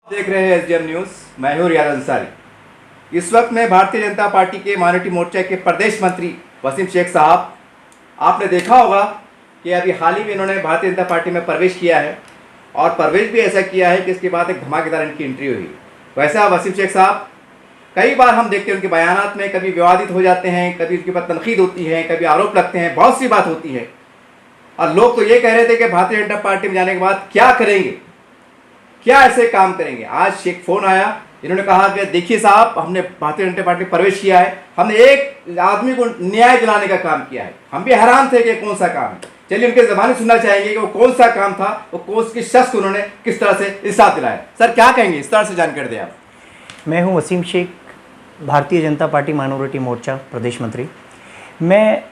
देख रहे हैं एसडीएम न्यूज। मैं हूं रियाज अंसारी। इस वक्त मैं भारतीय जनता पार्टी के माइनॉरिटी मोर्चा के प्रदेश मंत्री वसीम शेख साहब, आपने देखा होगा कि अभी हाल ही में इन्होंने भारतीय जनता पार्टी में प्रवेश किया है और प्रवेश भी ऐसा किया है कि इसके बाद एक धमाकेदार इनकी एंट्री हुई। वैसा वसीम शेख साहब कई बार हम देखते हैं उनके बयानात में कभी विवादित हो जाते हैं, कभी उनके ऊपर तनकीद होती है, कभी आरोप लगते हैं, बहुत सी बात होती है। और लोग तो ये कह रहे थे कि भारतीय जनता पार्टी में जाने के बाद क्या करेंगे, क्या ऐसे काम करेंगे। आज एक फोन आया, इन्होंने कहा कि देखिए साहब, हमने भारतीय जनता पार्टी में प्रवेश किया है, हमने एक आदमी को न्याय दिलाने का काम किया है। हम भी हैरान थे कि कौन सा काम है। चलिए उनके ज़बानी सुनना चाहेंगे कि वो कौन सा काम था, वो कौन किस शख्स को उन्होंने किस तरह से इंसाफ दिलाया। सर क्या कहेंगे, इस तरह से जानकारी दें आप। मैं हूं वसीम शेख, भारतीय जनता पार्टी माइनॉरिटी मोर्चा प्रदेश मंत्री। मैं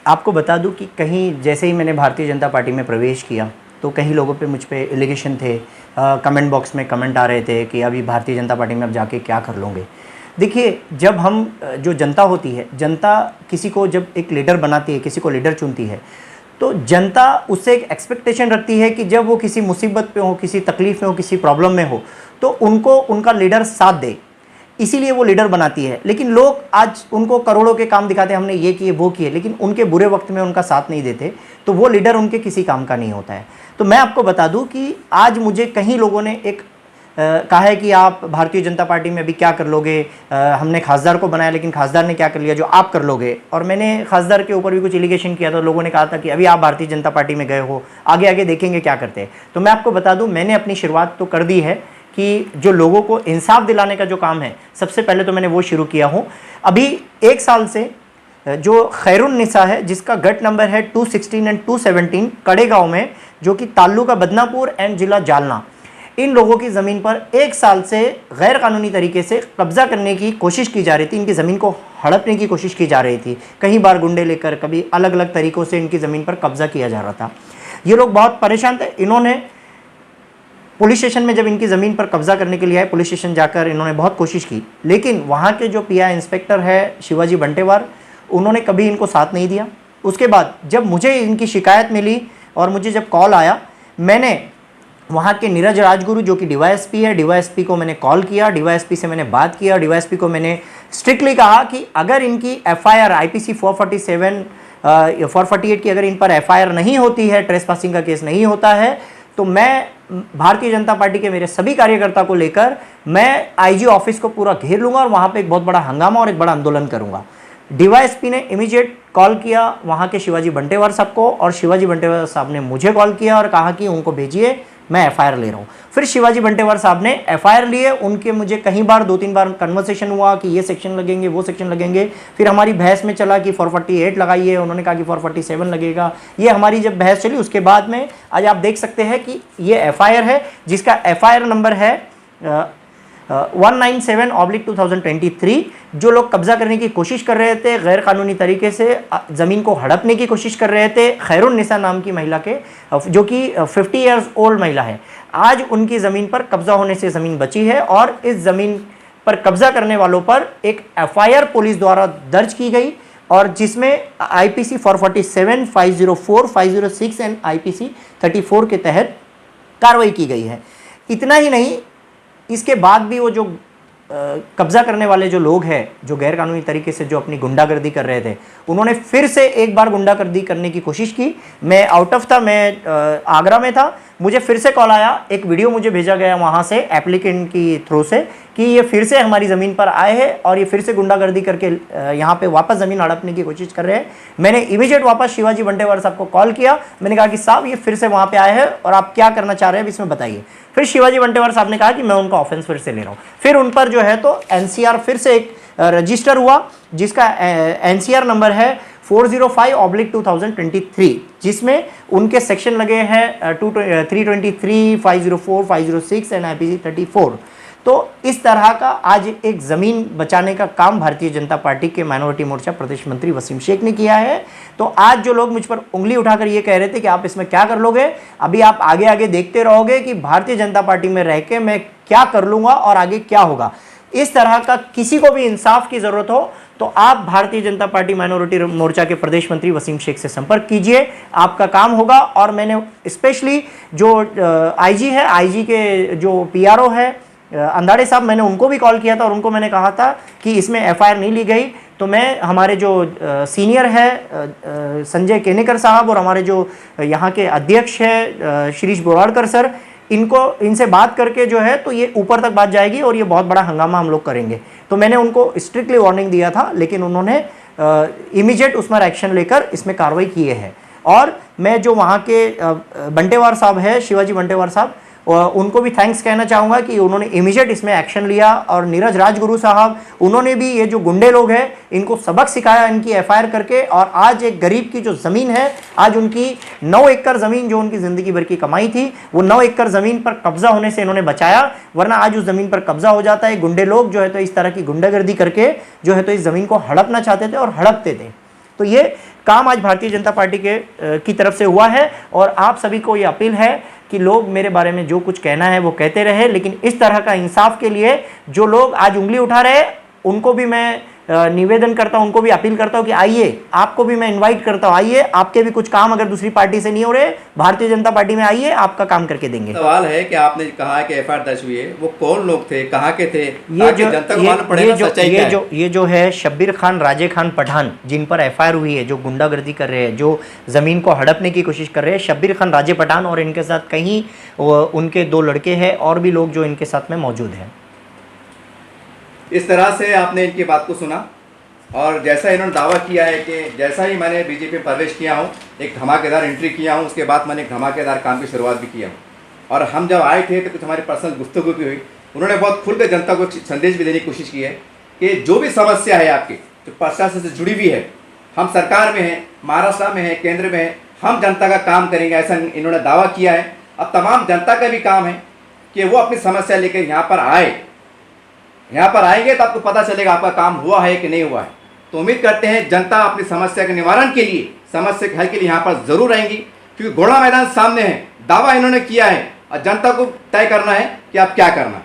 आपको बता दूं कि कहीं जैसे ही मैंने भारतीय जनता पार्टी में प्रवेश किया तो कई लोगों पे मुझ पे एलिगेशन थे, कमेंट बॉक्स में कमेंट आ रहे थे कि अभी भारतीय जनता पार्टी में अब जाके क्या कर लोगे। देखिए, जब हम जो जनता होती है, जनता किसी को जब एक लीडर बनाती है, किसी को लीडर चुनती है, तो जनता उससे एक एक्सपेक्टेशन रखती है कि जब वो किसी मुसीबत पे हो, किसी तकलीफ में हो, किसी प्रॉब्लम में हो, तो उनको उनका लीडर साथ दे, इसीलिए वो लीडर बनाती है। लेकिन लोग आज उनको करोड़ों के काम दिखाते हैं, हमने ये किए वो किए, लेकिन उनके बुरे वक्त में उनका साथ नहीं देते, तो वो लीडर उनके किसी काम का नहीं होता है। तो मैं आपको बता दूं कि आज मुझे कई लोगों ने एक कहा है कि आप भारतीय जनता पार्टी में अभी क्या कर लोगे, हमने खासदार को बनाया लेकिन खासदार ने क्या कर लिया जो आप कर लोगे। और मैंने खासदार के ऊपर भी कुछ एलिगेशन किया था, लोगों ने कहा था कि अभी आप भारतीय जनता पार्टी में गए हो, आगे आगे देखेंगे क्या करते हैं। तो मैं आपको बता दूं, मैंने अपनी शुरुआत तो कर दी है कि जो लोगों को इंसाफ दिलाने का जो काम है, सबसे पहले तो मैंने वो शुरू किया हूँ। अभी 1 साल से जो खैरुन्निसा है, जिसका गट नंबर है 216 एंड 217 कड़े गाँव में, जो कि ताल्लुका बदनापुर एंड जिला जालना, इन लोगों की ज़मीन पर 1 साल से गैर कानूनी तरीके से कब्जा करने की कोशिश की जा रही थी। इनकी ज़मीन को हड़पने की कोशिश की जा रही थी, कई बार गुंडे लेकर, कभी अलग अलग तरीक़ों से इनकी ज़मीन पर कब्जा किया जा रहा था। ये लोग बहुत परेशान थे। इन्होंने पुलिस स्टेशन में जब इनकी ज़मीन पर कब्जा करने के लिए आए, पुलिस स्टेशन जाकर इन्होंने बहुत कोशिश की, लेकिन वहाँ के जो पीआई इंस्पेक्टर है शिवाजी बंटेवार, उन्होंने कभी इनको साथ नहीं दिया। उसके बाद जब मुझे इनकी शिकायत मिली और मुझे जब कॉल आया, मैंने वहाँ के नीरज राजगुरु जो कि डीवाईएसपी है, डीवाईएसपी को मैंने कॉल किया, डीवाईएसपी से मैंने बात किया, डीवाईएसपी को मैंने स्ट्रिक्टली कहा कि अगर इनकी एफआईआर आईपीसी 447 448 की अगर इन पर एफआईआर नहीं होती है, ट्रेसपासिंग का केस नहीं होता है, तो मैं भारतीय जनता पार्टी के मेरे सभी कार्यकर्ता को लेकर मैं आईजी ऑफिस को पूरा घेर लूँगा और वहाँ पर एक बहुत बड़ा हंगामा और एक बड़ा आंदोलन करूँगा। डीवाईएसपी ने इमीडिएट कॉल किया वहाँ के शिवाजी बंटेवार साहब को, और शिवाजी बंटेवार साहब ने मुझे कॉल किया और कहा कि उनको भेजिए, मैं एफआईआर ले रहा हूँ। फिर शिवाजी बंटेवार साहब ने एफआईआर लिए, उनके मुझे कई बार 2-3 बार कन्वर्सेशन हुआ कि ये सेक्शन लगेंगे, वो सेक्शन लगेंगे। फिर हमारी बहस में चला कि 448 लगाइए, उन्होंने कहा कि 447 लगेगा। ये हमारी जब बहस चली, उसके बाद में आज आप देख सकते हैं कि ये एफआईआर है, जिसका एफआईआर नंबर है 197/2023। जो लोग कब्जा करने की कोशिश कर रहे थे, गैर कानूनी तरीके से ज़मीन को हड़पने की कोशिश कर रहे थे, खैरुन्निसा नाम की महिला के, जो कि 50 ईयर्स ओल्ड महिला है, आज उनकी ज़मीन पर कब्जा होने से ज़मीन बची है। और इस ज़मीन पर कब्जा करने वालों पर एक एफआईआर पुलिस द्वारा दर्ज की गई, और जिसमें आईपीसी 447, 504, 506 एंड आईपीसी 34 के तहत कार्रवाई की गई है। इतना ही नहीं, इसके बाद भी वो जो कब्जा करने वाले जो लोग हैं, जो गैर कानूनी तरीके से जो अपनी गुंडागर्दी कर रहे थे, उन्होंने फिर से एक बार गुंडागर्दी करने की कोशिश की। मैं आउट ऑफ था, मैं आगरा में था, मुझे फिर से कॉल आया, एक वीडियो मुझे भेजा गया वहाँ से एप्लीकेंट की थ्रू से कि ये फिर से हमारी ज़मीन पर आए हैं और ये फिर से गुंडागर्दी करके यहाँ पे वापस ज़मीन हड़पने की कोशिश कर रहे हैं। मैंने इमीडिएट वापस शिवाजी बंटेवार साहब को कॉल किया, मैंने कहा कि साहब ये फिर से वहाँ पे आए हैं और आप क्या करना चाह रहे हैं इसमें बताइए। फिर शिवाजी बंटेवार साहब ने कहा कि मैं उनका ऑफेंस फिर से ले रहा हूँ। फिर उन पर जो है तो एनसीआर फिर से एक रजिस्टर हुआ, जिसका एनसीआर नंबर है 405/2023, जिसमें उनके सेक्शन लगे हैं 323, 504, 506 एंड आईपीसी 34। तो इस तरह का आज एक ज़मीन बचाने का काम भारतीय जनता पार्टी के माइनॉरिटी मोर्चा प्रदेश मंत्री वसीम शेख ने किया है। तो आज जो लोग मुझ पर उंगली उठाकर ये कह रहे थे कि आप इसमें क्या कर लोगे, अभी आप आगे आगे देखते रहोगे कि भारतीय जनता पार्टी में रह के मैं क्या कर लूँगा और आगे क्या होगा। इस तरह का किसी को भी इंसाफ की ज़रूरत हो तो आप भारतीय जनता पार्टी माइनॉरिटी मोर्चा के प्रदेश मंत्री वसीम शेख से संपर्क कीजिए, आपका काम होगा। और मैंने स्पेशली जो आईजी है, आईजी के जो पीआरओ है अंधाड़े साहब, मैंने उनको भी कॉल किया था और उनको मैंने कहा था कि इसमें एफआईआर नहीं ली गई तो मैं हमारे जो सीनियर है संजय केनेकर साहब और हमारे जो यहाँ के अध्यक्ष है शिरीष बोराड़कर सर, इनसे बात करके जो है तो ये ऊपर तक बात जाएगी और ये बहुत बड़ा हंगामा हम लोग करेंगे। तो मैंने उनको स्ट्रिक्टली वार्निंग दिया था, लेकिन उन्होंने इमीडिएट उस पर एक्शन लेकर इसमें कार्रवाई किए हैं। और मैं जो वहाँ के बंटेवार साहब है, शिवाजी बंटेवार साहब, उनको भी थैंक्स कहना चाहूँगा कि उन्होंने इमीडिएट इसमें एक्शन लिया। और नीरज राजगुरु साहब, उन्होंने भी ये जो गुंडे लोग हैं इनको सबक सिखाया इनकी एफआईआर करके। और आज एक गरीब की जो ज़मीन है, आज उनकी 9 एकड़ ज़मीन जो उनकी ज़िंदगी भर की कमाई थी, वो 9 एकड़ ज़मीन पर कब्जा होने से इन्होंने बचाया, वरना आज उस ज़मीन पर कब्जा हो जाता है। गुंडे लोग जो है तो इस तरह की गुंडागर्दी करके जो है तो इस ज़मीन को हड़पना चाहते थे और हड़पते थे। तो ये काम आज भारतीय जनता पार्टी की तरफ से हुआ है। और आप सभी को ये अपील है कि लोग मेरे बारे में जो कुछ कहना है वो कहते रहे, लेकिन इस तरह का इंसाफ के लिए जो लोग आज उंगली उठा रहे हैं उनको भी मैं निवेदन करता हूं, उनको भी अपील करता हूं कि आइए, आपको भी मैं इनवाइट करता हूं, आइए, आपके भी कुछ काम अगर दूसरी पार्टी से नहीं हो रहे, भारतीय जनता पार्टी में आइए, आपका काम करके देंगे। सवाल है कि आपने कहा कि एफआईआर दर्ज हुई है, वो कौन लोग थे, कहाँ के थे, जनता को मालूम पड़ेगा सच्चाई क्या है। ये जो है शब्बीर खान, राजे खान पठान, जिन पर एफआईआर हुई है, जो गुंडागर्दी कर रहे हैं, जो जमीन को हड़पने की कोशिश कर रहे हैं, शब्बीर खान, राजे पठान, और इनके साथ कहीं उनके 2 लड़के हैं और भी लोग जो इनके साथ में मौजूद हैं। इस तरह से आपने इनकी बात को सुना और जैसा इन्होंने दावा किया है कि जैसा ही मैंने बीजेपी में प्रवेश किया हूँ, एक धमाकेदार एंट्री किया हूँ, उसके बाद मैंने एक धमाकेदार काम की शुरुआत भी किया हूँ। और हम जब आए थे तो कुछ हमारी पर्सनल गुफ्तगू भी हुई। उन्होंने बहुत खुलकर जनता को संदेश भी देने की कोशिश की है कि जो भी समस्या है आपकी, जो प्रशासन से जुड़ी हुई है, हम सरकार में हैं, महाराष्ट्र में हैं, केंद्र में हैं, हम जनता का काम करेंगे, ऐसा इन्होंने दावा किया है। अब तमाम जनता का भी काम है कि वो अपनी समस्या लेकर यहाँ पर आए। यहाँ पर आएंगे तो आपको पता चलेगा आपका काम हुआ है कि नहीं हुआ है। तो उम्मीद करते हैं जनता अपनी समस्या के निवारण के लिए, समस्या के हल के लिए यहाँ पर जरूर आएंगी, क्योंकि घोड़ा मैदान सामने है, दावा इन्होंने किया है और जनता को तय करना है कि आप क्या करना है।